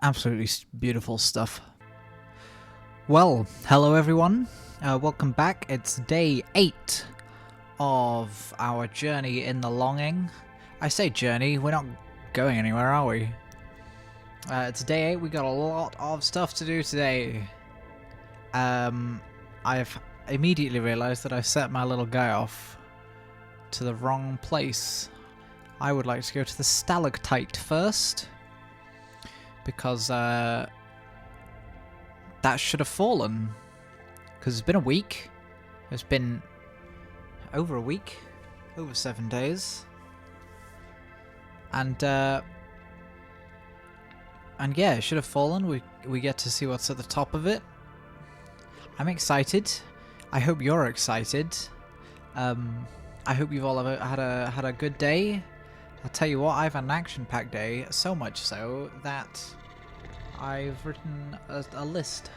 Absolutely beautiful stuff. Well, hello everyone. Welcome back. It's day 8 of our journey in the longing. I say journey, we're not going anywhere, are we? It's day 8. We got a lot of stuff to do today. I've immediately realized that I've set my little guy off to the wrong place. I would like to go to the stalactite first, because that should have fallen. Because it's been a week. It's been over a week, over 7 days, and yeah, it should have fallen. We get to see what's at the top of it. I'm excited. I hope you're excited. I hope you've all had a good day. I'll tell you what, I've had an action-packed day, so much so that I've written a list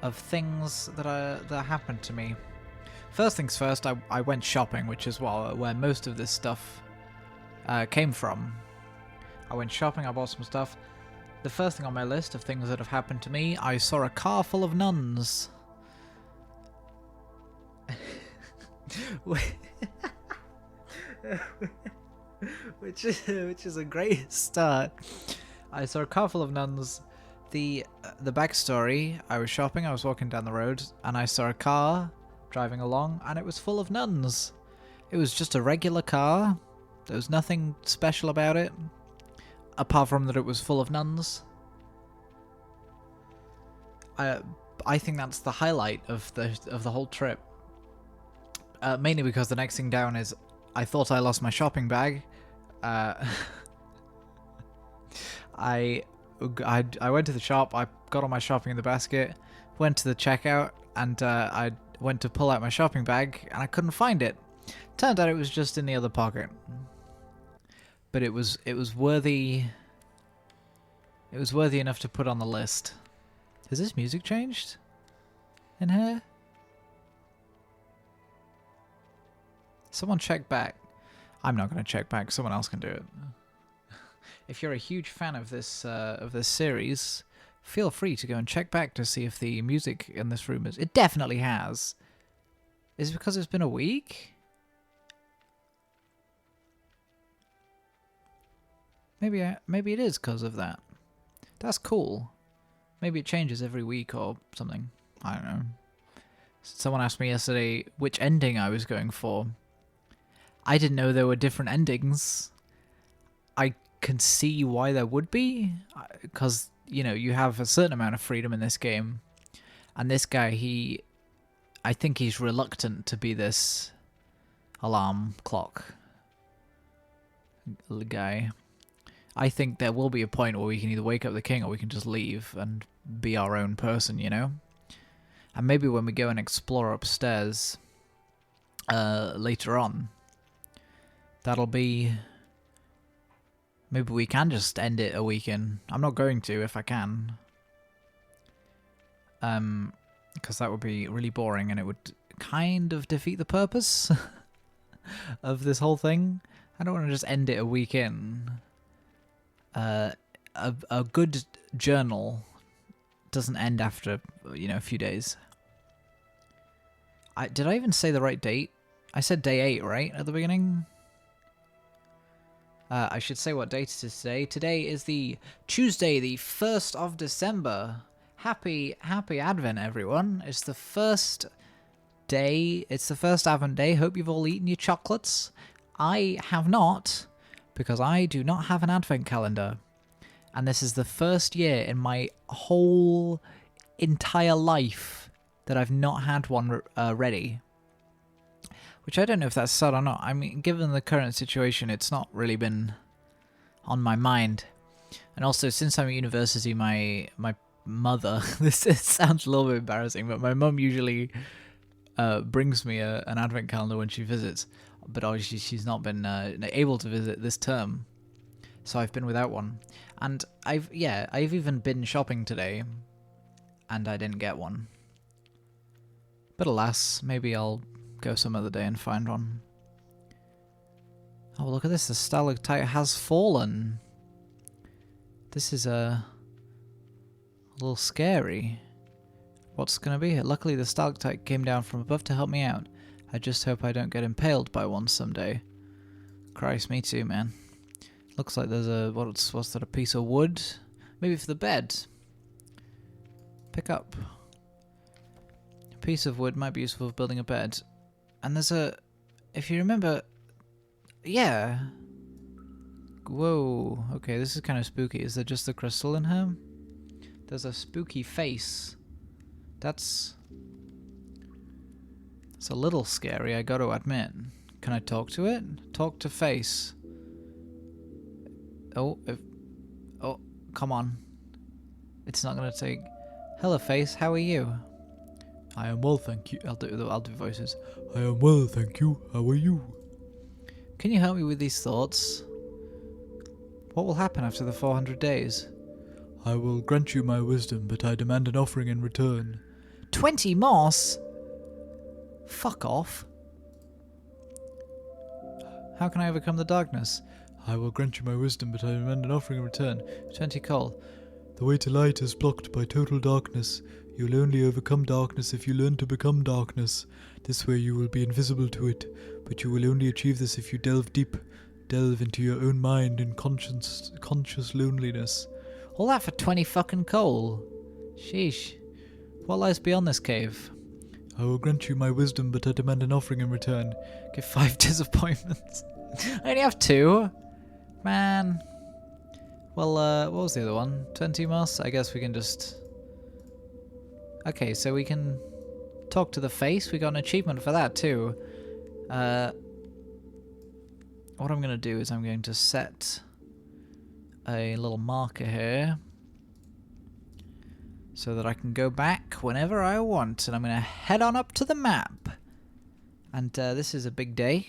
of things that happened to me. First things first, I went shopping, which is where most of this stuff came from. I went shopping, I bought some stuff. The first thing on my list of things that have happened to me, I saw a car full of nuns. which is a great start. I saw a car full of nuns. The backstory: I was shopping, I was walking down the road, and I saw a car driving along, and it was full of nuns. It was just a regular car. There was nothing special about it, apart from that it was full of nuns. I think that's the highlight of the whole trip. Mainly because the next thing down is I thought I lost my shopping bag. I went to the shop, I got all my shopping in the basket, went to the checkout, and I went to pull out my shopping bag, and I couldn't find it. Turned out it was just in the other pocket. But it was worthy. It was worthy enough to put on the list. Has this music changed in here? Someone check back. I'm not going to check back. Someone else can do it. If you're a huge fan of this series, feel free to go and check back to see if the music in this room is... It definitely has. Is it because it's been a week? Maybe it is because of that. That's cool. Maybe it changes every week or something. I don't know. Someone asked me yesterday which ending I was going for. I didn't know there were different endings. I can see why there would be, because, you know, you have a certain amount of freedom in this game, and this guy, I think he's reluctant to be this alarm clock guy. I think there will be a point where we can either wake up the king or we can just leave and be our own person, you know? And maybe when we go and explore upstairs later on, that'll be... Maybe we can just end it a week in. I'm not going to if I can. Because that would be really boring and it would kind of defeat the purpose of this whole thing. I don't want to just end it a week in. A good journal doesn't end after, you know, a few days. Did I even say the right date? I said day 8, right, at the beginning? I should say what date it is today. Today is the Tuesday, the 1st of December. Happy Advent, everyone. It's the first day. It's the first Advent day. Hope you've all eaten your chocolates. I have not, because I do not have an Advent calendar. And this is the first year in my whole entire life that I've not had one ready. Which I don't know if that's sad or not. I mean, given the current situation, it's not really been on my mind. And also, since I'm at university, my mother... this sounds a little bit embarrassing, but my mum usually brings me an advent calendar when she visits. But obviously, she's not been able to visit this term. So I've been without one. And I've even been shopping today, and I didn't get one. But alas, maybe I'll go some other day and find one. Oh, look at this. The stalactite has fallen. This is a A little scary. What's gonna be here? Luckily the stalactite came down from above to help me out. I just hope I don't get impaled by one someday. Christ, me too, man. Looks like there's a... what's that, a piece of wood? Maybe for the bed. Pick up. A piece of wood might be useful for building a bed. And there's a... if you remember... yeah. Whoa. Okay, this is kind of spooky. Is there just the crystal in her? There's a spooky face. That's a little scary, I gotta admit. Can I talk to it? Talk to face. Oh, oh, come on. It's not gonna take... hello, face, how are you? I am well, thank you. I'll do voices. I am well, thank you. How are you? Can you help me with these thoughts? What will happen after the 400 days? I will grant you my wisdom, but I demand an offering in return. 20 moss? Fuck off. How can I overcome the darkness? I will grant you my wisdom, but I demand an offering in return. 20 coal. The way to light is blocked by total darkness. You'll only overcome darkness if you learn to become darkness. This way you will be invisible to it, but you will only achieve this if you delve deep. Delve into your own mind in conscious loneliness. All that for 20 fucking coal? Sheesh. What lies beyond this cave? I will grant you my wisdom, but I demand an offering in return. Give 5 disappointments. I only have 2? Man. Well, what was the other one? 20 moss? I guess we can just... okay, so we can talk to the face. We got an achievement for that too. What I'm going to do is I'm going to set a little marker here so that I can go back whenever I want, and I'm going to head on up to the map. And this is a big day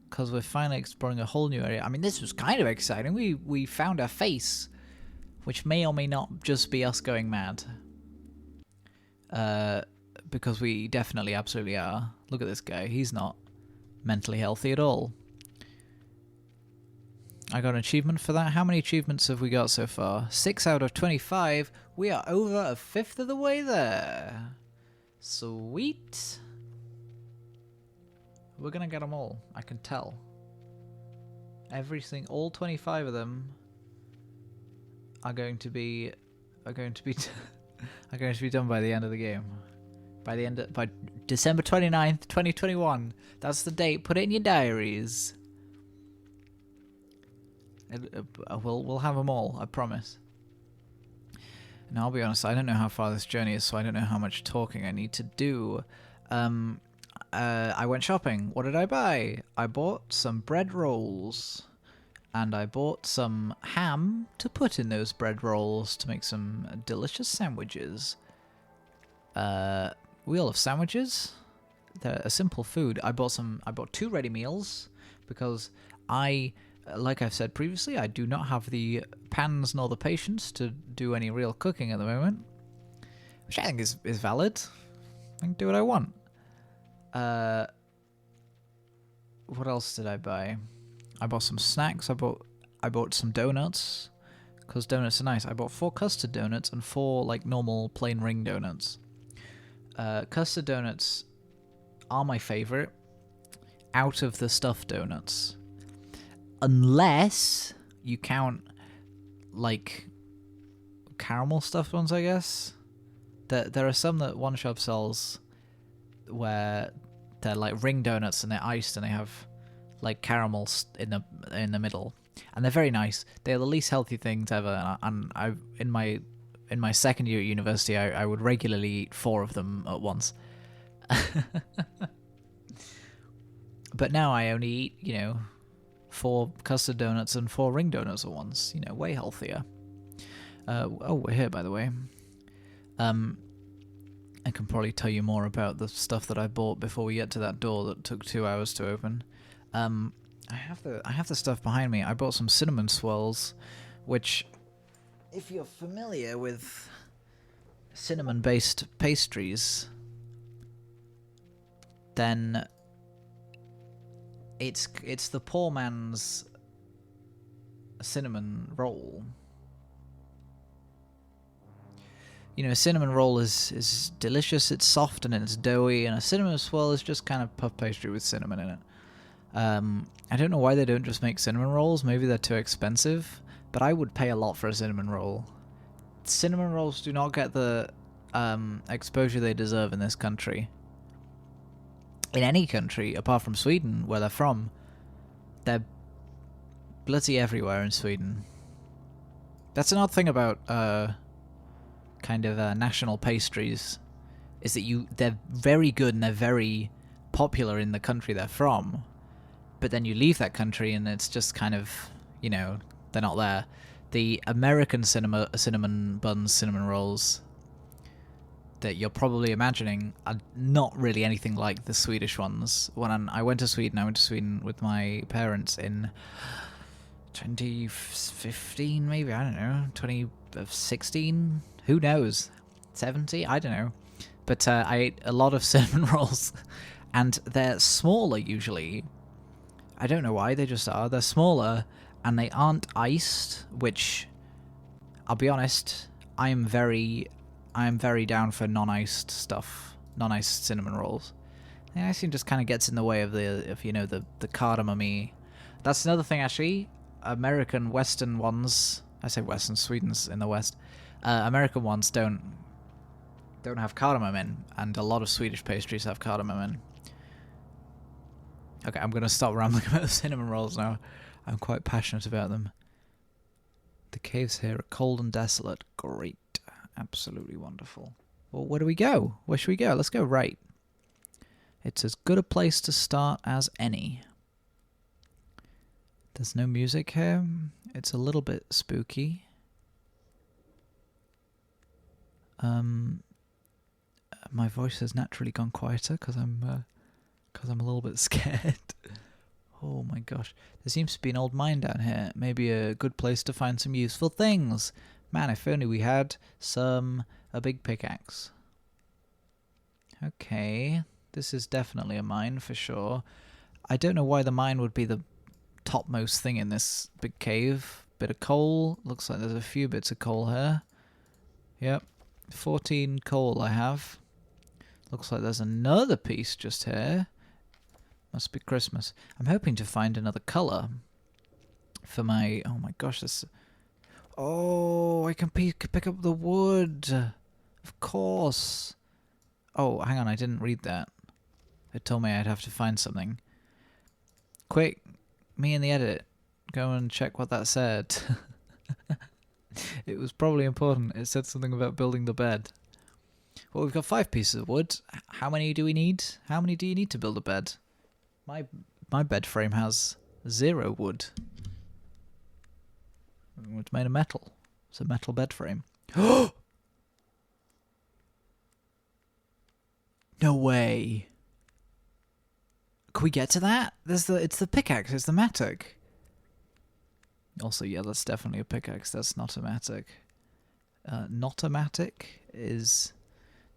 because we're finally exploring a whole new area. I mean, this was kind of exciting. We found a face, which may or may not just be us going mad. Because we definitely absolutely are. Look at this guy. He's not mentally healthy at all. I got an achievement for that. How many achievements have we got so far? 6 out of 25. We are over a fifth of the way there. Sweet. We're gonna get them all. I can tell. All 25 of them are going to be are going to be done by the end of the game. By December 29th, 2021. That's the date. Put it in your diaries. We'll have them all, I promise. And I'll be honest, I don't know how far this journey is, so I don't know how much talking I need to do. I went shopping. What did I buy? I bought some bread rolls. And I bought some ham to put in those bread rolls to make some delicious sandwiches. We all have sandwiches. They're a simple food. I bought 2 ready meals because like I've said previously, I do not have the pans nor the patience to do any real cooking at the moment, which I think is valid. I can do what I want. What else did I buy? I bought some snacks. I bought some donuts because donuts are nice. I bought 4 custard donuts and 4 like normal plain ring donuts. Custard donuts are my favorite out of the stuffed donuts. Unless you count, like, caramel stuffed ones, I guess. There are some that one shop sells where they're like ring donuts and they're iced and they have like caramels in the middle, and they're very nice. They're the least healthy things ever. And I in my second year at university, I would regularly eat 4 of them at once. But now I only eat, 4 custard donuts and 4 ring donuts at once. Way healthier. We're here, by the way. I can probably tell you more about the stuff that I bought before we get to that door that took 2 hours to open. I have the stuff behind me. I bought some cinnamon swirls, which, if you're familiar with cinnamon-based pastries, then it's the poor man's cinnamon roll. you know, a cinnamon roll is delicious. It's soft and it's doughy, and a cinnamon swirl is just kind of puff pastry with cinnamon in it. I don't know why they don't just make cinnamon rolls. Maybe they're too expensive, but I would pay a lot for a cinnamon roll. Cinnamon rolls do not get the exposure they deserve in this country. In any country, apart from Sweden, where they're from, they're bloody everywhere in Sweden. That's another thing about kind of national pastries, is that they're very good and they're very popular in the country they're from, but then you leave that country and it's just kind of, you know, they're not there. The American cinnamon buns, cinnamon rolls that you're probably imagining are not really anything like the Swedish ones. When I went to Sweden with my parents in 2015, maybe, I don't know, 2016, who knows, 70, I don't know. But I ate a lot of cinnamon rolls, and they're smaller usually. I don't know why, they just are. They're smaller, and they aren't iced, which, I'll be honest, I am very down for non-iced stuff, non-iced cinnamon rolls. The icing just kind of gets in the way of the cardamom-y. That's another thing, actually. American Western ones, I say Western, Sweden's in the West. American ones don't have cardamom in, and a lot of Swedish pastries have cardamom in. Okay, I'm gonna stop rambling about cinnamon rolls now. I'm quite passionate about them. The caves here are cold and desolate. Great. Absolutely wonderful. Well, where do we go? Where should we go? Let's go right. It's as good a place to start as any. There's no music here. It's a little bit spooky. My voice has naturally gone quieter because I'm a little bit scared. Oh my gosh. There seems to be an old mine down here. Maybe a good place to find some useful things. Man, if only we had a big pickaxe. Okay, this is definitely a mine for sure. I don't know why the mine would be the topmost thing in this big cave. Bit of coal. Looks like there's a few bits of coal here. Yep, 14 coal I have. Looks like there's another piece just here. Must be Christmas. I'm hoping to find another colour for my... Oh my gosh, this... Oh, I can pick up the wood. Of course. Oh, hang on, I didn't read that. It told me I'd have to find something. Quick, me and the edit. Go and check what that said. It was probably important. It said something about building the bed. Well, we've got 5 pieces of wood. How many do we need? How many do you need to build a bed? My bed frame has 0 wood. It's made of metal. It's a metal bed frame. No way. Can we get to that? It's the pickaxe. It's the mattock. Also, yeah, that's definitely a pickaxe. That's not a mattock. Not a mattock is...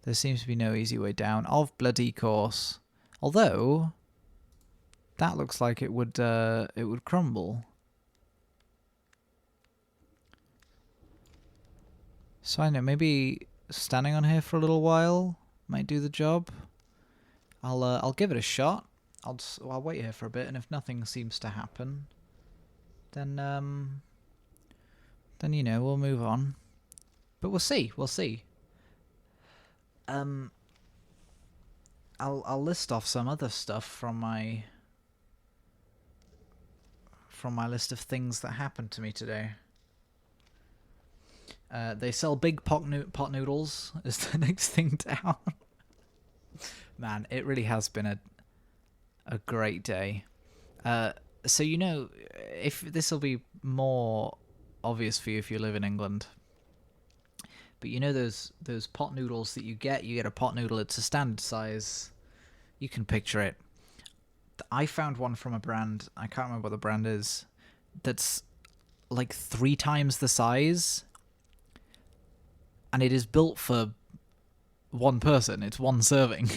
There seems to be no easy way down. Of bloody course. Although, that looks like it would crumble. So I don't know, maybe standing on here for a little while might do the job. I'll give it a shot. I'll wait here for a bit, and if nothing seems to happen, then you know, we'll move on. But we'll see. I'll list off some other stuff from my list of things that happened to me today. They sell big pot noodles is the next thing down. Man, it really has been a great day. So you know, if this will be more obvious for you if you live in England. But you know those pot noodles that you get a pot noodle, it's a standard size. You can picture it. I found one from a brand, I can't remember what the brand is, that's like 3 times the size. And it is built for one person. It's one serving.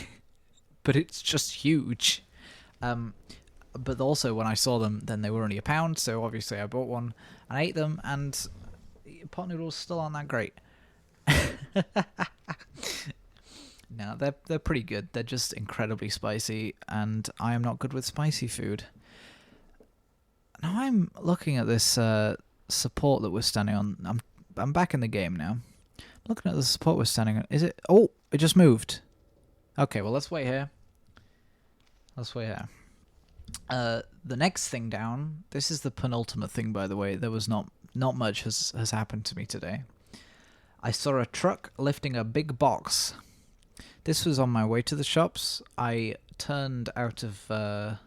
But it's just huge. But also when I saw them, then they were only £1, so obviously I bought one and ate them, and pot noodles still aren't that great. No, they're pretty good. They're just incredibly spicy, and I am not good with spicy food. Now I'm looking at this support that we're standing on. I'm back in the game now. Looking at the support we're standing on. Is it? Oh, it just moved. Okay, well let's wait here. Let's wait here. The next thing down. This is the penultimate thing, by the way. There was not much has happened to me today. I saw a truck lifting a big box. This was on my way to the shops. I turned out of my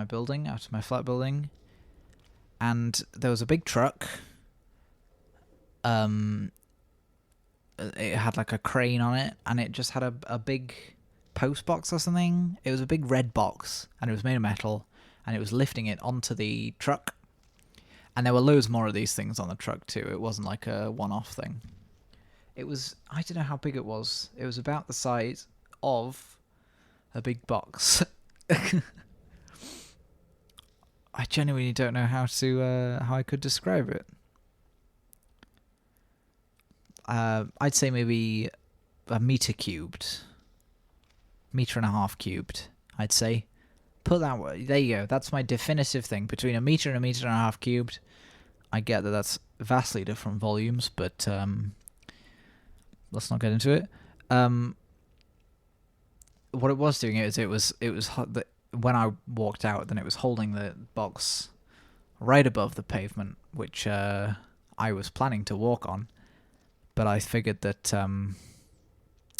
building, out of my flat building, and there was a big truck. It had like a crane on it, and it just had a big post box or something. It was a big red box, and it was made of metal, and it was lifting it onto the truck. And there were loads more of these things on the truck too. It wasn't like a one-off thing. It was, I don't know how big it was. It was about the size of a big box. I genuinely don't know how I could describe it. I'd say maybe a meter cubed. Meter and a half cubed, I'd say. Put that way. There you go. That's my definitive thing. Between a meter and a half cubed. I get that that's vastly different volumes, but let's not get into it. What it was doing is it was when I walked out, then it was holding the box right above the pavement, which I was planning to walk on, but I figured that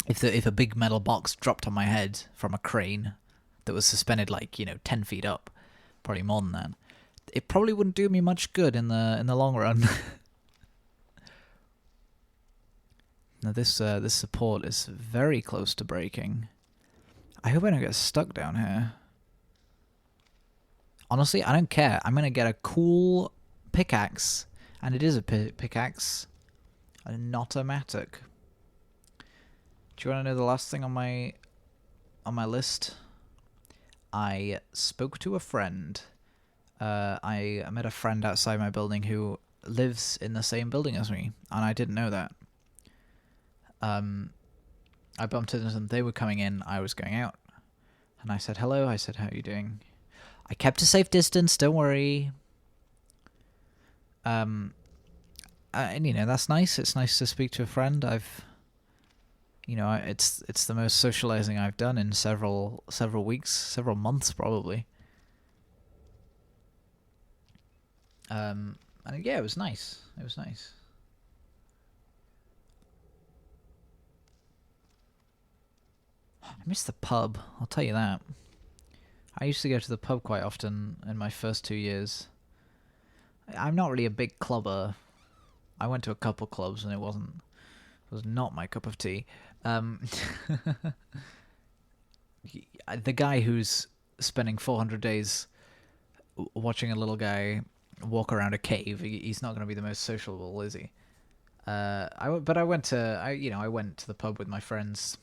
if a big metal box dropped on my head from a crane that was suspended 10 feet up, probably more than that, it probably wouldn't do me much good in the long run. Now this support is very close to breaking. I hope I don't get stuck down here. Honestly, I don't care. I'm gonna get a cool pickaxe, and it is a pickaxe, and not a mattock. Do you want to know the last thing on my list? I spoke to a friend. I met a friend outside my building who lives in the same building as me, and I didn't know that. I bumped into them. They were coming in. I was going out, and I said hello. I said, "How are you doing?" I kept a safe distance. Don't worry. And that's nice. It's nice to speak to a friend. It's the most socializing I've done in several weeks, several months probably. And yeah, it was nice. It was nice. I miss the pub, I'll tell you that. I used to go to the pub quite often in my first 2 years. I'm not really a big clubber. I went to a couple clubs and it was not my cup of tea. The guy who's spending 400 days watching a little guy walk around a cave, he's not going to be the most sociable, is he? I went to the pub with my friends,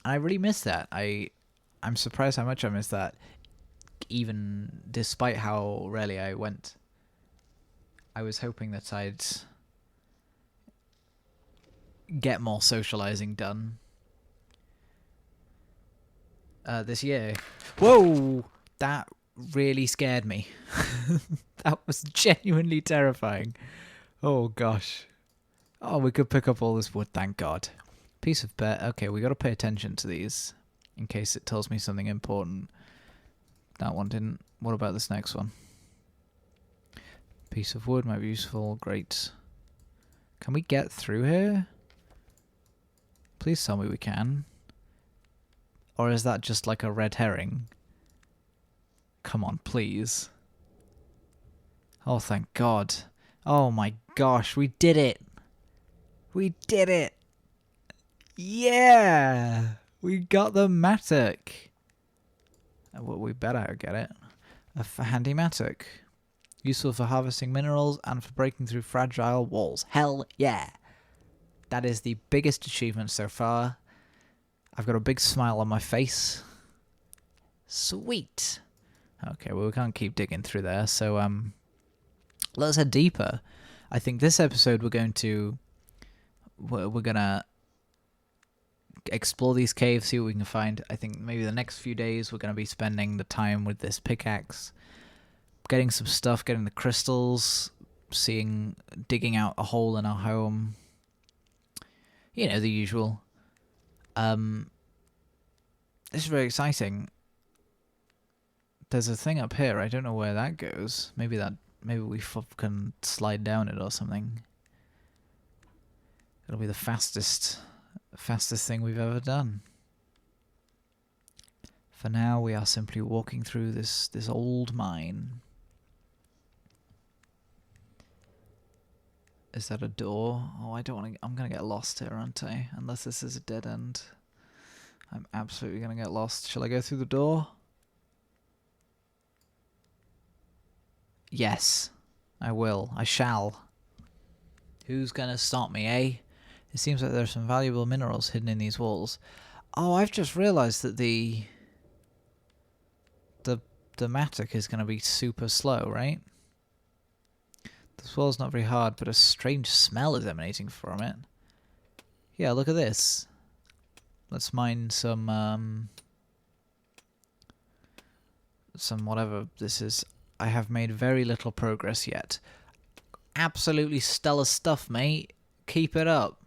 and I really miss that. I'm surprised how much I miss that, even despite how rarely I went. I was hoping that I'd get more socializing done this year. Whoa! That really scared me. That was genuinely terrifying. Oh gosh. Oh, we could pick up all this wood, thank God. Piece of bed. Okay, we got to pay attention to these in case it tells me something important. That one didn't. What about this next one? Piece of wood might be useful. Great. Can we get through here? Please tell me we can. Or is that just like a red herring? Come on, please. Oh, thank God. Oh my gosh, we did it. We did it. Yeah. We got the mattock. Well, we better get it. A handy mattock. Useful for harvesting minerals and for breaking through fragile walls. Hell yeah. That is the biggest achievement so far. I've got a big smile on my face. Sweet. Okay, well, we can't keep digging through there, so let's head deeper. I think this episode we're gonna explore these caves, see what we can find. I think maybe the next few days we're going to be spending the time with this pickaxe, getting some stuff, getting the crystals, digging out a hole in our home. You know, the usual. This is very exciting. There's a thing up here. I don't know where that goes. Maybe we can slide down it or something. It'll be the fastest thing we've ever done. For now, we are simply walking through this old mine. Is that a door? Oh, I don't want to. I'm gonna get lost here, aren't I? Unless this is a dead end. I'm absolutely gonna get lost. Shall I go through the door? Yes, I will. I shall. Who's gonna stop me, eh? It seems like there's some valuable minerals hidden in these walls. Oh, I've just realised that the mattock is gonna be super slow, right? This wall's not very hard, but a strange smell is emanating from it. Yeah, look at this. Let's mine some whatever this is. I have made very little progress yet. Absolutely stellar stuff, mate. Keep it up.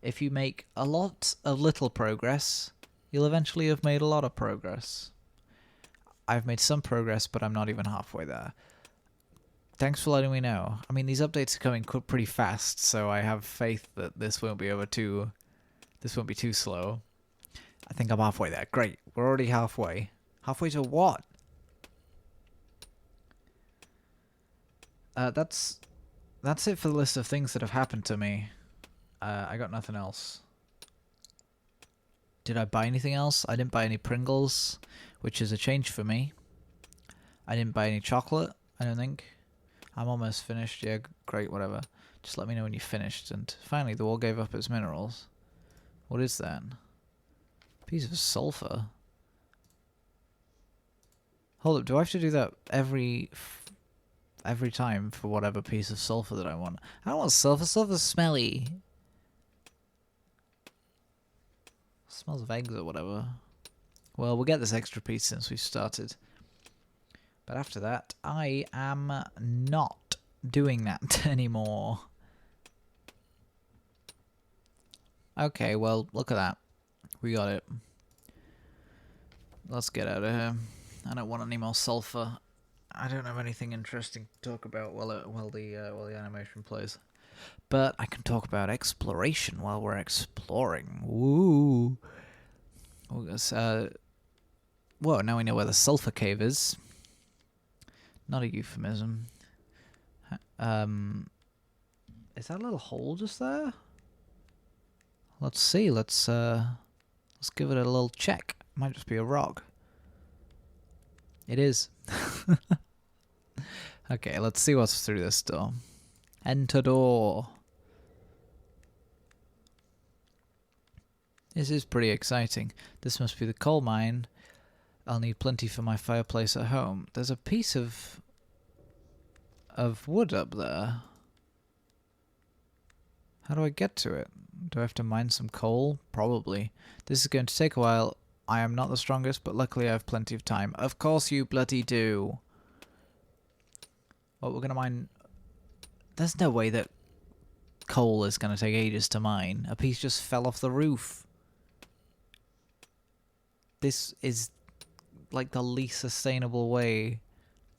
If you make a lot of little progress, you'll eventually have made a lot of progress. I've made some progress, but I'm not even halfway there. Thanks for letting me know. I mean, these updates are coming pretty fast, so I have faith that this won't be too slow. I think I'm halfway there. Great. We're already halfway. Halfway to what? That's it for the list of things that have happened to me. I got nothing else. Did I buy anything else? I didn't buy any Pringles, which is a change for me. I didn't buy any chocolate, I don't think. I'm almost finished. Yeah, great, whatever. Just let me know when you're finished. And finally, the wall gave up its minerals. What is that? Piece of sulfur. Hold up, do I have to do that every time for whatever piece of sulfur that I want? I don't want sulfur. Sulfur's smelly. Smells of eggs or whatever. Well, we'll get this extra piece since we started. But after that, I am not doing that anymore. Okay, well, look at that. We got it. Let's get out of here. I don't want any more sulfur. I don't have anything interesting to talk about while the animation plays. But I can talk about exploration while we're exploring. Woo! Well, now we know where the sulfur cave is. Not a euphemism. Is that a little hole just there? Let's see. Let's give it a little check. Might just be a rock. It is. Okay, let's see what's through this door. Enter door. This is pretty exciting. This must be the coal mine. I'll need plenty for my fireplace at home. There's a piece of wood up there. How do I get to it? Do I have to mine some coal? Probably. This is going to take a while. I am not the strongest, but luckily I have plenty of time. Of course you bloody do. Well, we're going to mine... There's no way that coal is going to take ages to mine. A piece just fell off the roof. This is like the least sustainable way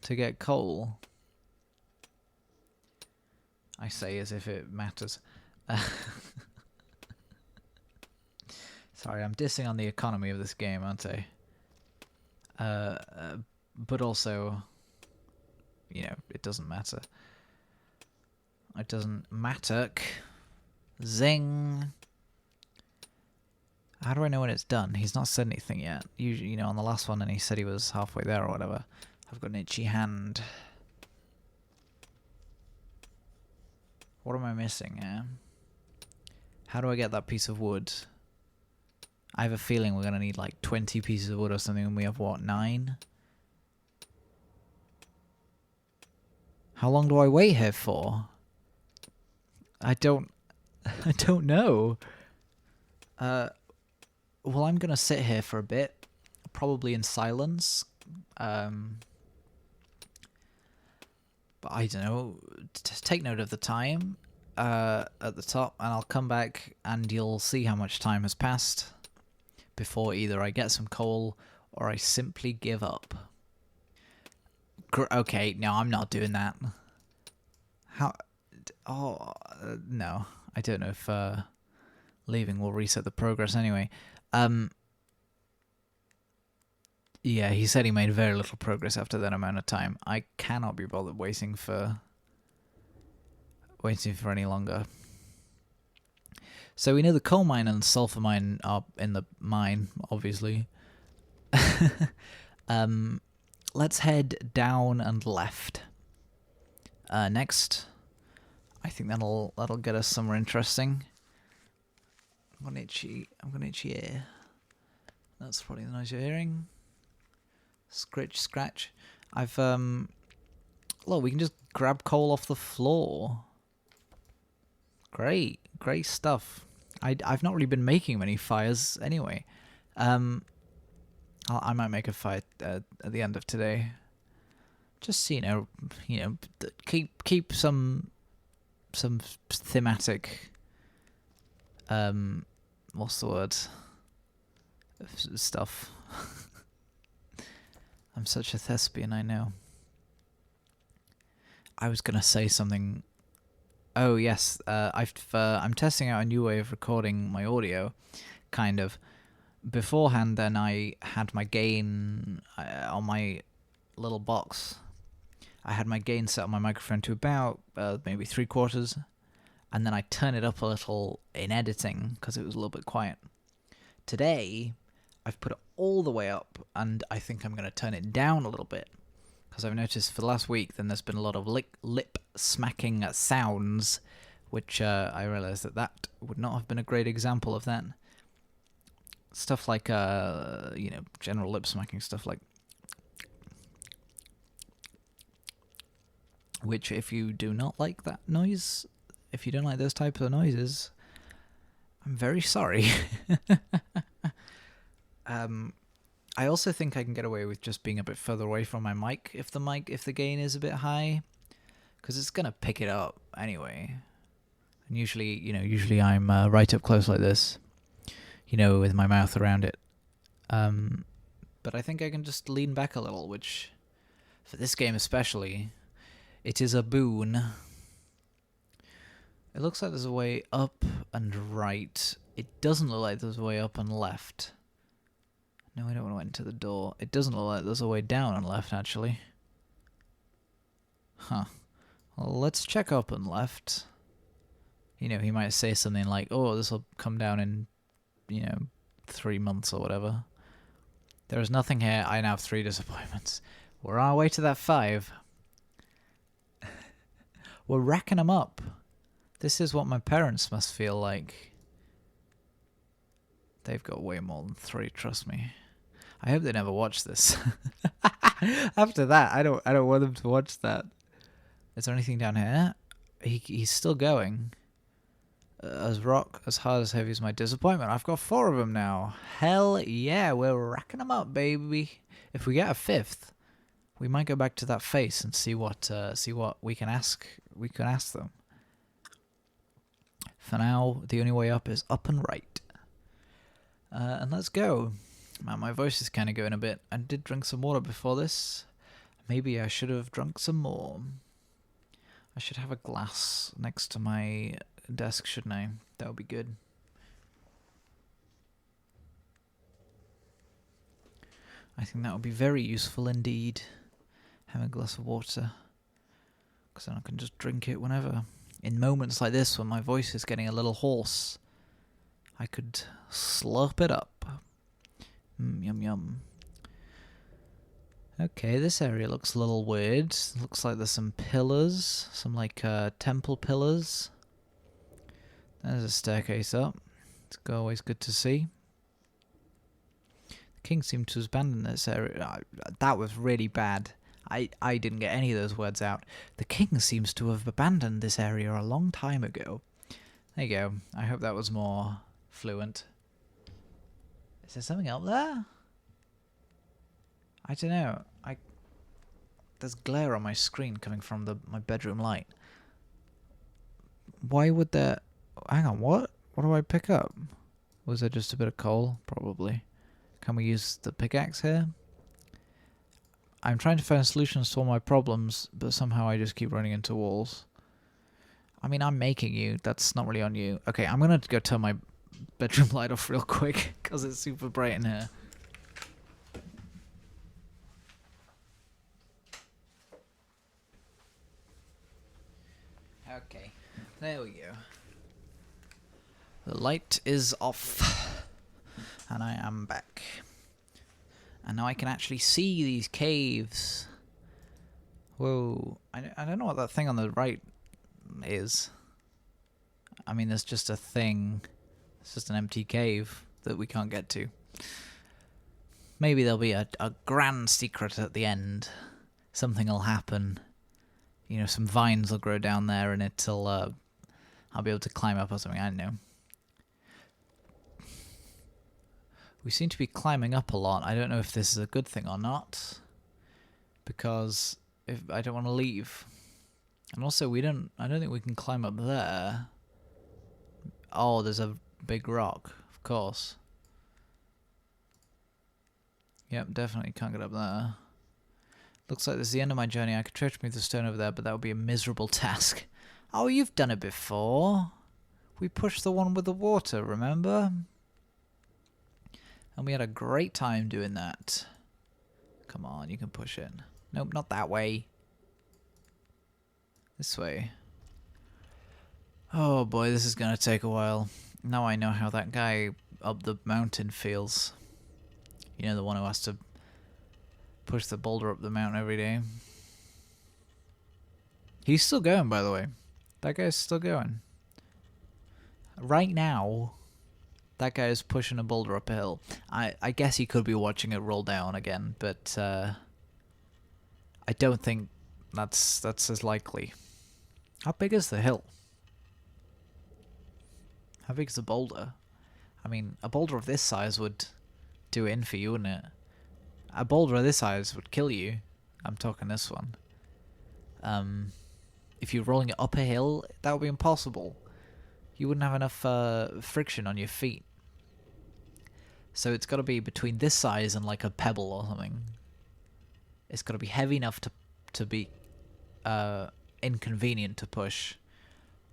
to get coal. I say as if it matters. Sorry, I'm dissing on the economy of this game, aren't I? But also, you know, it doesn't matter. It doesn't matter. Zing. How do I know when it's done? He's not said anything yet. Usually, you know, on the last one, and he said he was halfway there or whatever. I've got an itchy hand. What am I missing here? How do I get that piece of wood? I have a feeling we're going to need like 20 pieces of wood or something, and we have, what, 9? How long do I wait here for? I don't know. well, I'm gonna sit here for a bit, probably in silence. But I don't know. Take note of the time at the top, and I'll come back, and you'll see how much time has passed before either I get some coal or I simply give up. Okay, no, I'm not doing that. How? Oh, no. I don't know if leaving will reset the progress anyway. Yeah, he said he made very little progress after that amount of time. I cannot be bothered waiting for any longer. So we know the coal mine and sulfur mine are in the mine, obviously. Let's head down and left. Next, I think that'll get us somewhere interesting. I'm gonna itchy ear. That's probably the noise you're hearing. Scratch. I've look, we can just grab coal off the floor. Great stuff. I've not really been making many fires anyway. I might make a fire at the end of today. Just you know, keep some thematic. What's the word? Stuff. I'm such a thespian, I know. I was gonna say something. Oh yes, I'm testing out a new way of recording my audio, kind of. Beforehand, then I had my gain on my little box. I had my gain set on my microphone to about maybe 3/4, and then I turn it up a little in editing because it was a little bit quiet. Today, I've put it all the way up, and I think I'm going to turn it down a little bit because I've noticed for the last week then there's been a lot of lip smacking sounds, which I realised that would not have been a great example of that. Stuff like general lip smacking stuff, like which, if you do not like that noise, if you don't like those types of noises, I'm very sorry. I also think I can get away with just being a bit further away from my mic if the gain is a bit high, because it's gonna pick it up anyway. And usually I'm right up close like this, with my mouth around it. But I think I can just lean back a little, which, for this game especially, it is a boon. It looks like there's a way up and right. It doesn't look like there's a way up and left. No, I don't want to enter the door. It doesn't look like there's a way down and left, actually. Huh. Well, let's check up and left. He might say something like, oh, this will come down in, 3 months or whatever. There is nothing here. I now have 3 disappointments. We're on our way to that 5. We're racking them up. This is what my parents must feel like. They've got way more than 3, trust me. I hope they never watch this. After that, I don't want them to watch that. Is there anything down here? He's still going. As hard as heavy as my disappointment. I've got 4 of them now. Hell yeah, we're racking them up, baby. If we get a 5th, we might go back to that face and see what we can ask. We can ask them. For now, the only way up is up and right. And let's go. Man, my voice is kind of going a bit. I did drink some water before this. Maybe I should have drunk some more. I should have a glass next to my desk, shouldn't I? That would be good. I think that would be very useful indeed. Have a glass of water. Because then I can just drink it whenever. In moments like this, when my voice is getting a little hoarse, I could slurp it up. Yum yum. Okay, this area looks a little weird. Looks like there's some pillars. Some temple pillars. There's a staircase up. It's always good to see. The king seemed to have abandoned this area. That was really bad. I didn't get any of those words out. The king seems to have abandoned this area a long time ago. There you go. I hope that was more fluent. Is there something up there? I don't know. There's glare on my screen coming from my bedroom light. Why would there... Hang on, what? What do I pick up? Was there just a bit of coal? Probably. Can we use the pickaxe here? I'm trying to find solutions to all my problems, but somehow I just keep running into walls. I mean, I'm making you. That's not really on you. Okay, I'm gonna go turn my bedroom light off real quick, because it's super bright in here. Okay, there we go. The light is off, and I am back. And now I can actually see these caves. Whoa, I don't know what that thing on the right is. I mean, there's just a thing. It's just an empty cave that we can't get to. Maybe there'll be a grand secret at the end. Something will happen. You know, some vines will grow down there and it'll, I'll be able to climb up or something, I don't know. We seem to be climbing up a lot. I don't know if this is a good thing or not. Because if I don't want to leave. And also, I don't think we can climb up there. Oh, there's a big rock, of course. Yep, definitely can't get up there. Looks like this is the end of my journey. I could try to move the stone over there, but that would be a miserable task. Oh, you've done it before. We pushed the one with the water, remember? And we had a great time doing that. Come on, you can push it. Nope, not that way. This way. Oh boy, this is going to take a while. Now I know how that guy up the mountain feels. You know, the one who has to push the boulder up the mountain every day. He's still going, by the way. That guy's still going. Right now, that guy is pushing a boulder up a hill. I guess he could be watching it roll down again, but I don't think that's as likely. How big is the hill? How big is the boulder? I mean, a boulder of this size would do it in for you, wouldn't it? A boulder of this size would kill you. I'm talking this one. If you're rolling it up a hill, that would be impossible. You wouldn't have enough friction on your feet. So it's got to be between this size and like a pebble or something. It's got to be heavy enough to be inconvenient to push,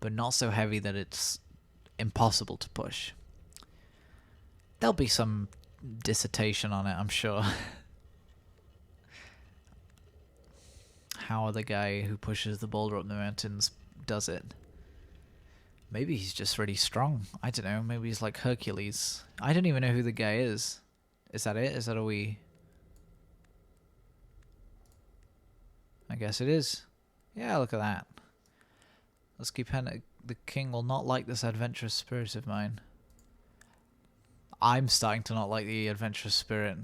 but not so heavy that it's impossible to push. There'll be some dissertation on it, I'm sure. How the guy who pushes the boulder up the mountains does it. Maybe he's just really strong. I don't know. Maybe he's like Hercules. I don't even know who the guy is. Is that it? Is that all we... I guess it is. Yeah, look at that. Let's keep heading. The king will not like this adventurous spirit of mine. I'm starting to not like the adventurous spirit.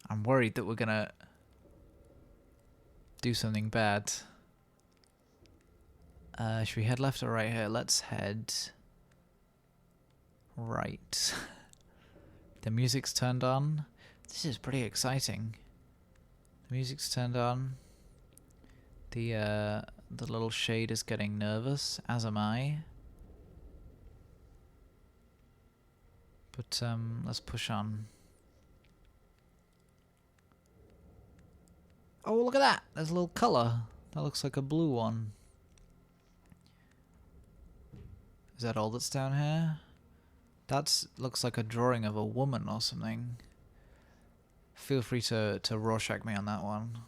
I'm worried that we're gonna do something bad. Should we head left or right here? Let's head right. The music's turned on. This is pretty exciting. The music's turned on. The little shade is getting nervous, as am I. But let's push on. Oh, look at that! There's a little colour. That looks like a blue one. Is that all that's down here? That looks like a drawing of a woman or something. Feel free to Rorschach me on that one.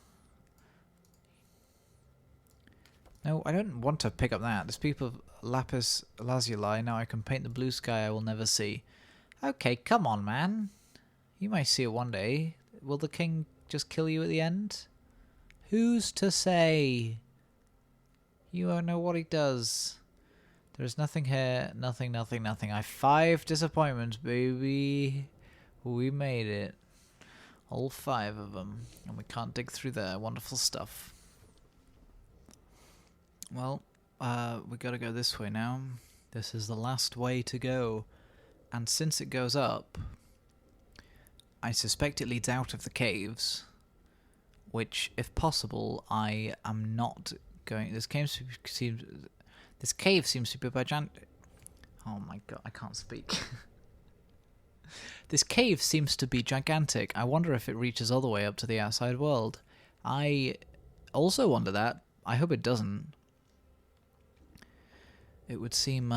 No, I don't want to pick up that. This people of lapis lazuli. Now I can paint the blue sky I will never see. Okay, come on, man. You might see it one day. Will the king just kill you at the end? Who's to say? You won't know what he does. There's nothing here. Nothing, nothing, nothing. I have 5 disappointments, baby. We made it. All 5 of them. And we can't dig through there. Wonderful stuff. Well, we gotta go this way now. This is the last way to go. And since it goes up, I suspect it leads out of the caves, which, if possible, I am not going... This cave seems to be gigantic. Oh my god, I can't speak. This cave seems to be gigantic. I wonder if it reaches all the way up to the outside world. I also wonder that. I hope it doesn't. It would seem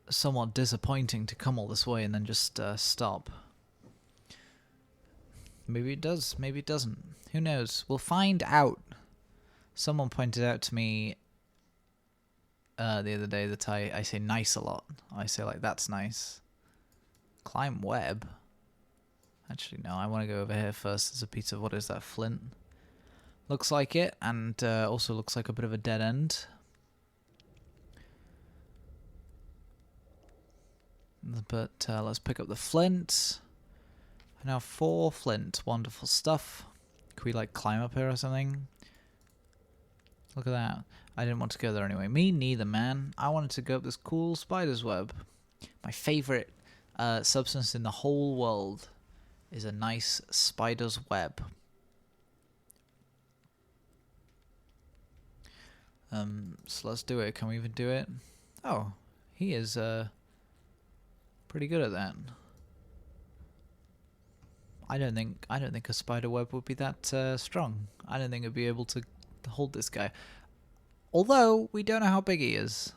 somewhat disappointing to come all this way and then just stop. Maybe it does, maybe it doesn't. Who knows? We'll find out. Someone pointed out to me the other day that I say nice a lot. I say like, that's nice. Climb web? Actually, no, I want to go over here first. There's a piece of, what is that, flint? Looks like it, and also looks like a bit of a dead end. But let's pick up the flint. Now 4 flint. Wonderful stuff. Can we like climb up here or something? Look at that. I didn't want to go there anyway. Me neither, man. I wanted to go up this cool spider's web. My favorite substance in the whole world is a nice spider's web. So let's do it. Can we even do it? Oh, he is pretty good at that. I don't think a spider web would be that strong. I don't think it'd be able to hold this guy. Although we don't know how big he is.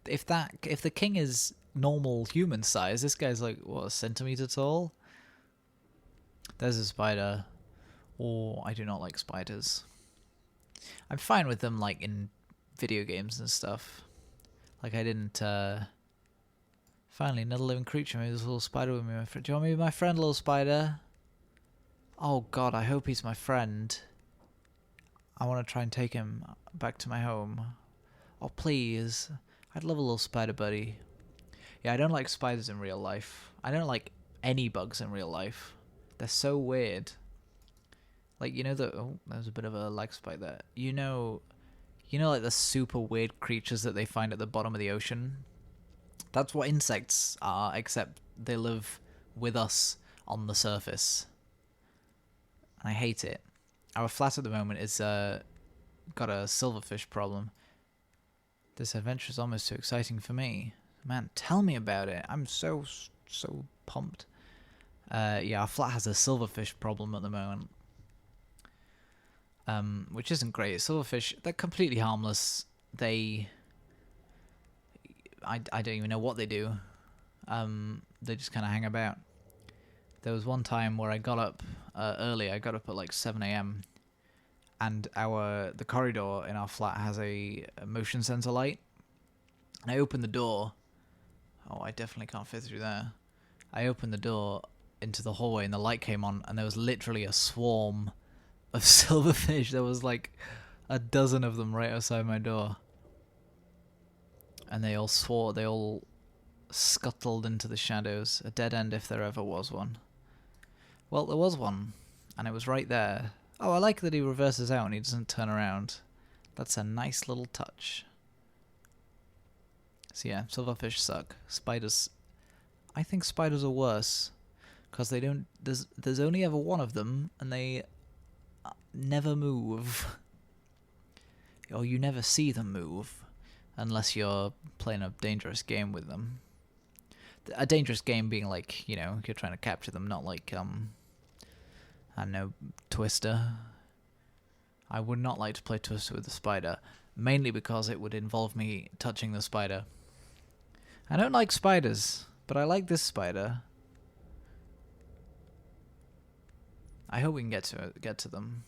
If the king is normal human size, this guy's like what, a centimeter tall. There's a spider. Oh, I do not like spiders. I'm fine with them like in video games and stuff. Like I didn't. Finally, another living creature. Maybe there's a little spider with me. My friend. Do you want me to be my friend, little spider? Oh god, I hope he's my friend. I want to try and take him back to my home. Oh please. I'd love a little spider buddy. Yeah, I don't like spiders in real life. I don't like any bugs in real life. They're so weird. Like, you know the... Oh, there's a bit of a lag spike there. You know like the super weird creatures that they find at the bottom of the ocean? That's what insects are, except they live with us on the surface. And I hate it. Our flat at the moment is got a silverfish problem. This adventure is almost too exciting for me. Man, tell me about it. I'm so pumped. Yeah, our flat has a silverfish problem at the moment. Which isn't great. Silverfish, they're completely harmless. I don't even know what they do. They just kind of hang about. There was one time where I got up early. I got up at like 7 a.m. and the corridor in our flat has a motion sensor light. And I opened the door. Oh, I definitely can't fit through there. I opened the door into the hallway and the light came on and there was literally a swarm of silverfish. There was like a dozen of them right outside my door. And they all scuttled into the shadows. A dead end if there ever was one. Well, there was one, and it was right there. Oh, I like that he reverses out and he doesn't turn around. That's a nice little touch. So yeah, silverfish suck. Spiders... I think spiders are worse. Because they don't... There's only ever one of them, and they never move. Or you never see them move. Unless you're playing a dangerous game with them. A dangerous game being like, you know, you're trying to capture them, not like, I don't know, Twister. I would not like to play Twister with the spider. Mainly because it would involve me touching the spider. I don't like spiders, but I like this spider. I hope we can get to them.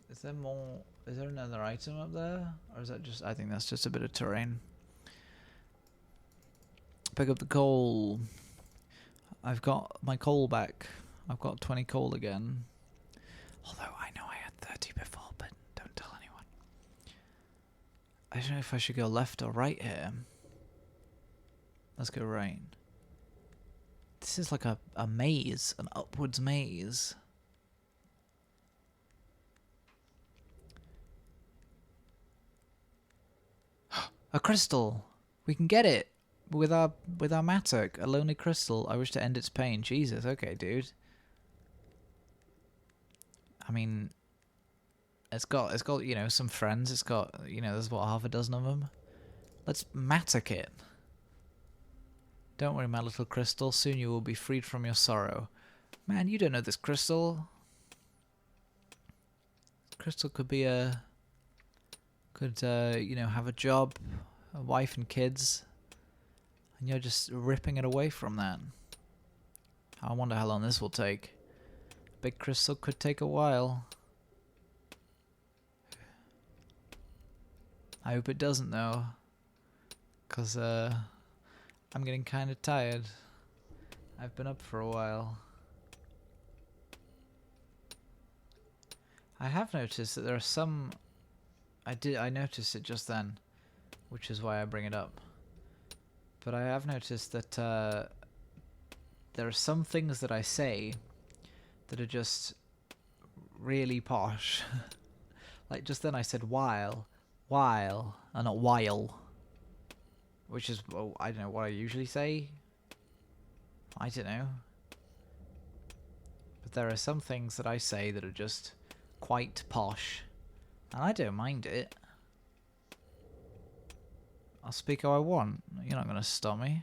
Is there more... Is there another item up there? Or is that just... I think that's just a bit of terrain. Pick up the coal. I've got my coal back. I've got 20 coal again. Although I know I had 30 before, but don't tell anyone. I don't know if I should go left or right here. Let's go right. This is like a maze. An upwards maze. A crystal! We can get it! with our mattock, a lonely crystal. I wish to end its pain. Jesus, okay, dude. I mean, it's got you know, some friends. It's got, you know, there's what, half a dozen of them. Let's mattock it. Don't worry, my little crystal. Soon you will be freed from your sorrow. Man, you don't know this crystal. Crystal could be you know, have a job, a wife and kids, and you're just ripping it away from that. I wonder how long this will take. Big crystal could take a while. I hope it doesn't though, cause I'm getting kind of tired. I've been up for a while. I have noticed that there are some... I noticed it just then, which is why I bring it up. But I have noticed that there are some things that I say that are just really posh. Like just then I said while, and not while. Which is, well, I don't know what I usually say. I don't know. But there are some things that I say that are just quite posh. And I don't mind it. I'll speak how I want. You're not going to stop me.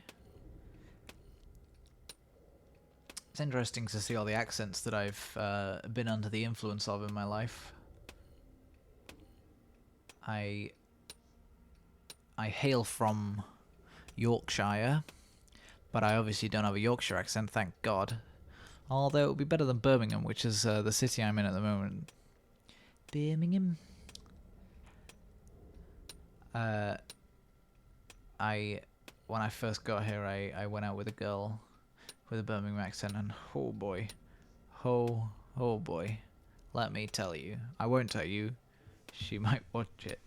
It's interesting to see all the accents that I've been under the influence of in my life. I hail from Yorkshire, but I obviously don't have a Yorkshire accent, thank God. Although it would be better than Birmingham, which is the city I'm in at the moment. Birmingham. When I first got here, I went out with a girl with a Birmingham accent, and oh boy, oh boy, let me tell you. I won't tell you. She might watch it.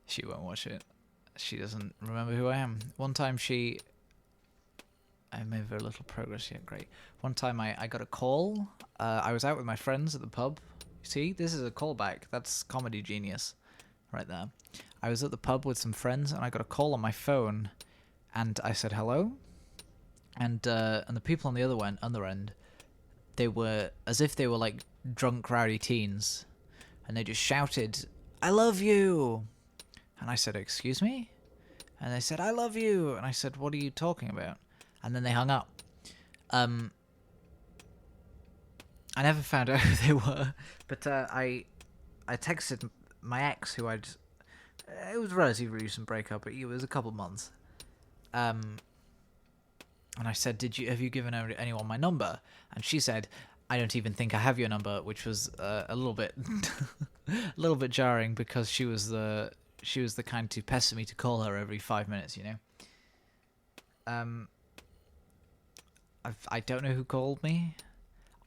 She won't watch it. She doesn't remember who I am. One time I made very little progress yet, great. One time I got a call. I was out with my friends at the pub. See, this is a callback. That's comedy genius right there. I was at the pub with some friends and I got a call on my phone and I said hello. And the people on the other end, they were as if they were like drunk rowdy teens, and they just shouted, "I love you!" And I said, "Excuse me?" And they said, "I love you!" And I said, "What are you talking about?" And then they hung up. I never found out who they were, but I texted my ex, who it was a relatively recent breakup, but it was a couple months. And I said, have you given anyone my number? And she said, "I don't even think I have your number," which was a little bit a little bit jarring, because she was the kind to pester me to call her every 5 minutes, you know. I don't know who called me.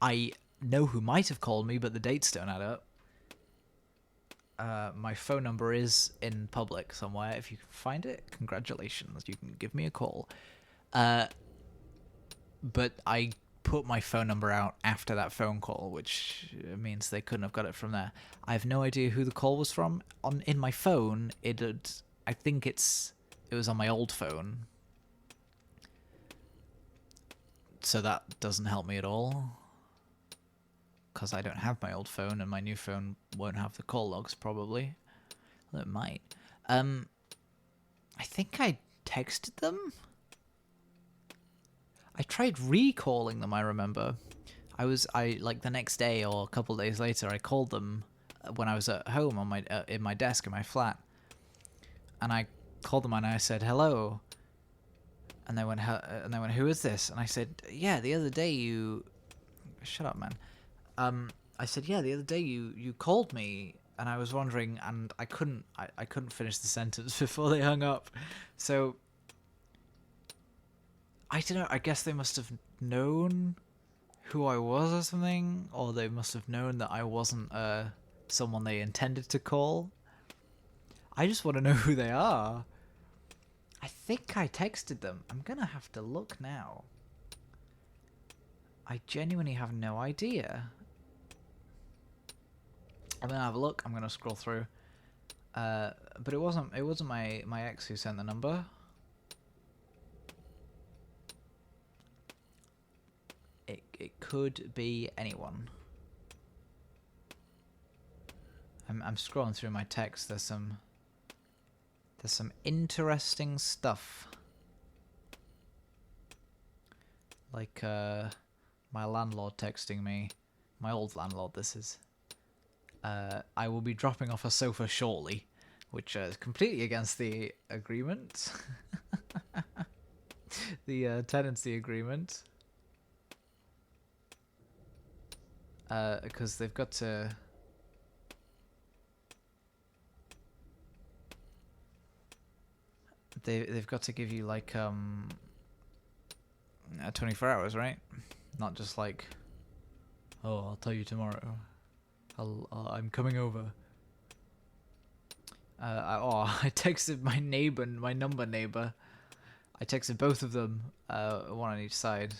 I know who might have called me, but the dates don't add up. My phone number is in public somewhere. If you can find it, congratulations. You can give me a call. But I put my phone number out after that phone call, which means they couldn't have got it from there. I have no idea who the call was from. In my phone, I think it was on my old phone. So that doesn't help me at all, because I don't have my old phone, and my new phone won't have the call logs, probably. Well, it might. I think I texted them. I tried recalling them, I remember. I like the next day or a couple of days later, I called them when I was at home on my in my desk in my flat. And I called them and I said, "Hello." And they went, "Who is this?" And I said, "Yeah, the other day you..." Shut up, man. I said, "Yeah, the other day you called me, and I was wondering," and I couldn't finish the sentence before they hung up. So I don't know, I guess they must have known who I was or something, or they must have known that I wasn't someone they intended to call. I just want to know who they are. I think I texted them. I'm gonna have to look now. I genuinely have no idea. I'm gonna have a look. I'm gonna scroll through. But it wasn't my ex who sent the number. It could be anyone. I'm scrolling through my text. There's some interesting stuff. Like my landlord texting me, my old landlord this is. I will be dropping off a sofa shortly, which is completely against the agreement. The tenancy agreement. Because they've got to... They've got to give you like 24 hours, right? Not just like, oh, I'll tell you tomorrow. I'm coming over. I texted my neighbor, my number neighbor. I texted both of them, one on each side.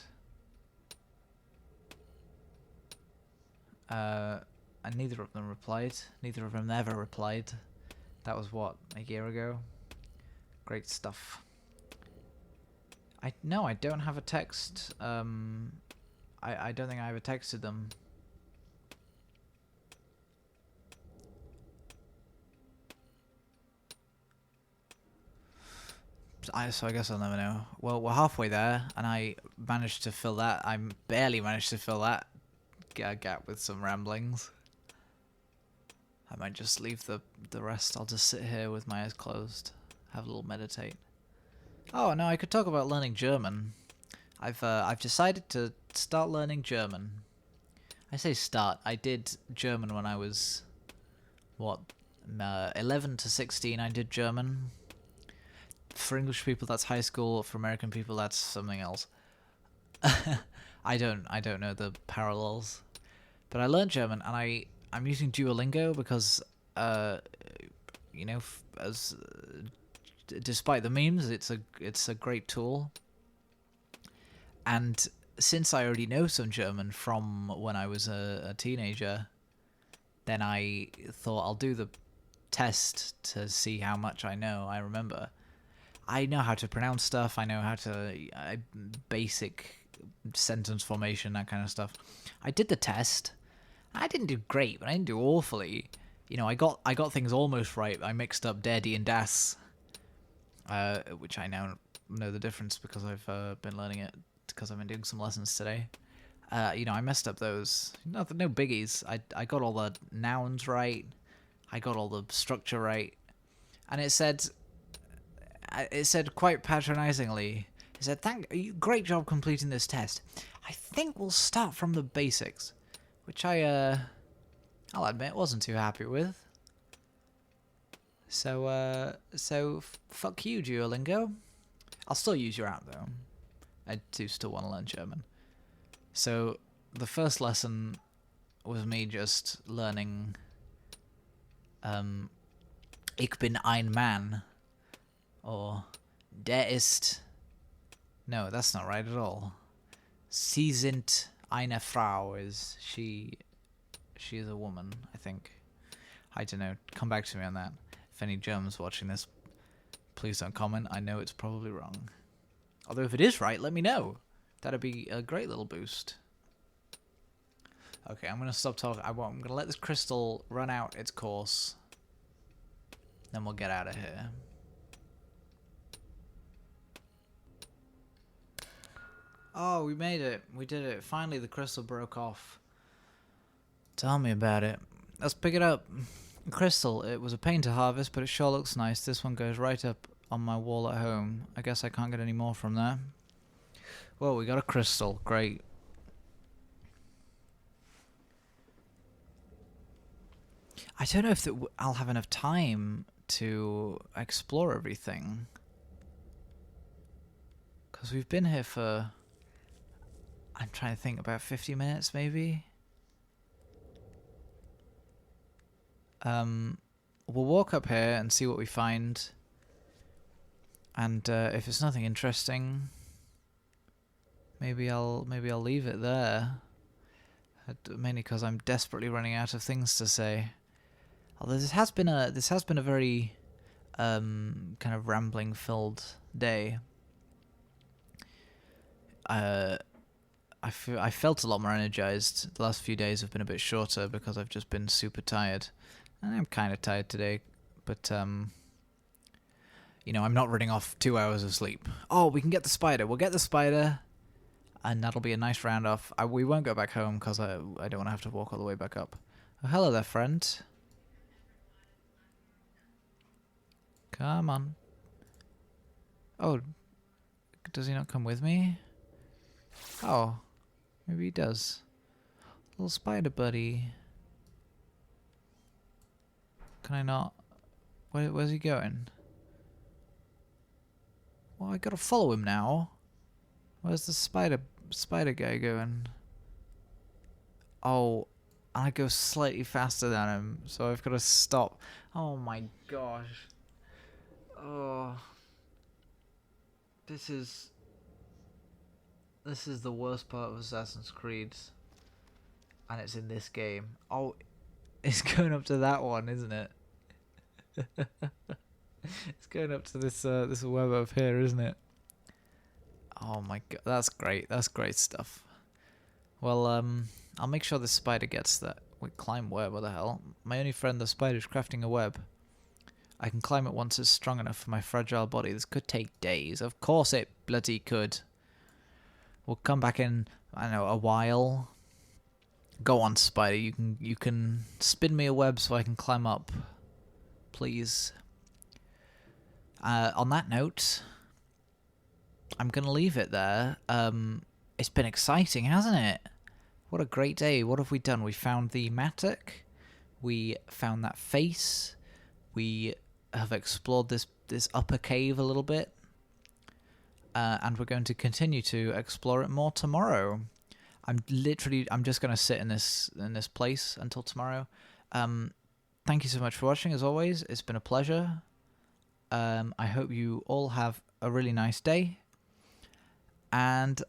And neither of them replied. Neither of them ever replied. That was what, a year ago? Great stuff. No, I don't have a text. I don't think I ever texted them. So I guess I'll never know. Well, we're halfway there, and I managed to fill that. I barely managed to fill that gap with some ramblings. I might just leave the rest. I'll just sit here with my eyes closed, have a little meditate. Oh no, I could talk about learning German. I've decided to start learning German. I say start. I did German when I was what 11 to 16. I did German. For English people, that's high school. For American people, that's something else. I don't know the parallels, but I learned German, and I'm using Duolingo because you know, as despite the memes, it's a great tool. And since I already know some German from when I was a teenager, then I thought I'll do the test to see how much I know. I remember. I know how to pronounce stuff. I know how to basic sentence formation, that kind of stuff. I did the test. I didn't do great, but I didn't do awfully. You know, I got things almost right. I mixed up der, die, and das, which I now know the difference because I've been learning it because I've been doing some lessons today. You know, I messed up those. No biggies. I got all the nouns right. I got all the structure right, and it said quite patronizingly, it said, great job completing this test. I think we'll start from the basics, which I'll admit wasn't too happy with. So fuck you, Duolingo. I'll still use your app though. I do still want to learn German. So the first lesson was me just learning Ich bin ein Mann. Or der ist... No, that's not right at all. Sie sind eine Frau is she is a woman, I think. I don't know. Come back to me on that. If any Germans watching this, please don't comment. I know it's probably wrong. Although if it is right, let me know. That'd be a great little boost. Okay, I'm going to stop talking. I'm going to let this crystal run out its course. Then we'll get out of here. Oh, we made it. We did it. Finally, the crystal broke off. Tell me about it. Let's pick it up. Crystal, it was a pain to harvest, but it sure looks nice. This one goes right up on my wall at home. I guess I can't get any more from there. Well, we got a crystal. Great. I don't know if I'll have enough time to explore everything. Because we've been here for... I'm trying to think, about 50 minutes, maybe? We'll walk up here and see what we find. And if it's nothing interesting, maybe I'll leave it there. Mainly because I'm desperately running out of things to say. Although this has been a very kind of rambling filled day. I felt a lot more energized. The last few days have been a bit shorter because I've just been super tired. And I'm kind of tired today, but you know, I'm not running off 2 hours of sleep. Oh, we can get the spider. We'll get the spider, and that'll be a nice round off. We won't go back home because I don't want to have to walk all the way back up. Oh, hello there, friend. Come on. Oh, does he not come with me? Oh, maybe he does. Little spider buddy. Can I not? Where's he going? Well, I gotta follow him now. Where's the spider guy going? Oh, I go slightly faster than him, so I've got to stop. Oh my gosh. Oh. This is the worst part of Assassin's Creed. And it's in this game. Oh, it's going up to that one, isn't it? It's going up to this this web up here, isn't it? Oh my god, that's great. That's great stuff. Well, I'll make sure the spider gets that. Wait, climb web, what the hell? My only friend the spider's crafting a web. I can climb it once it's strong enough for my fragile body. This could take days. Of course it bloody could. We'll come back in, I don't know, a while. Go on, spider. You can spin me a web so I can climb up. Please. On that note, I'm going to leave it there. It's been exciting, hasn't it? What a great day. What have we done? We found the mattock. We found that face. We have explored this upper cave a little bit. And we're going to continue to explore it more tomorrow. I'm just going to sit in this place until tomorrow. Thank you so much for watching, as always. It's been a pleasure. I hope you all have a really nice day. And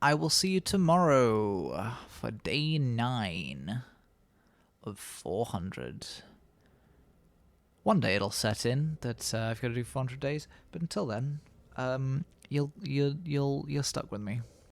I will see you tomorrow for day 9 of 400. One day it'll set in that I've got to do 400 days, but until then, you're stuck with me.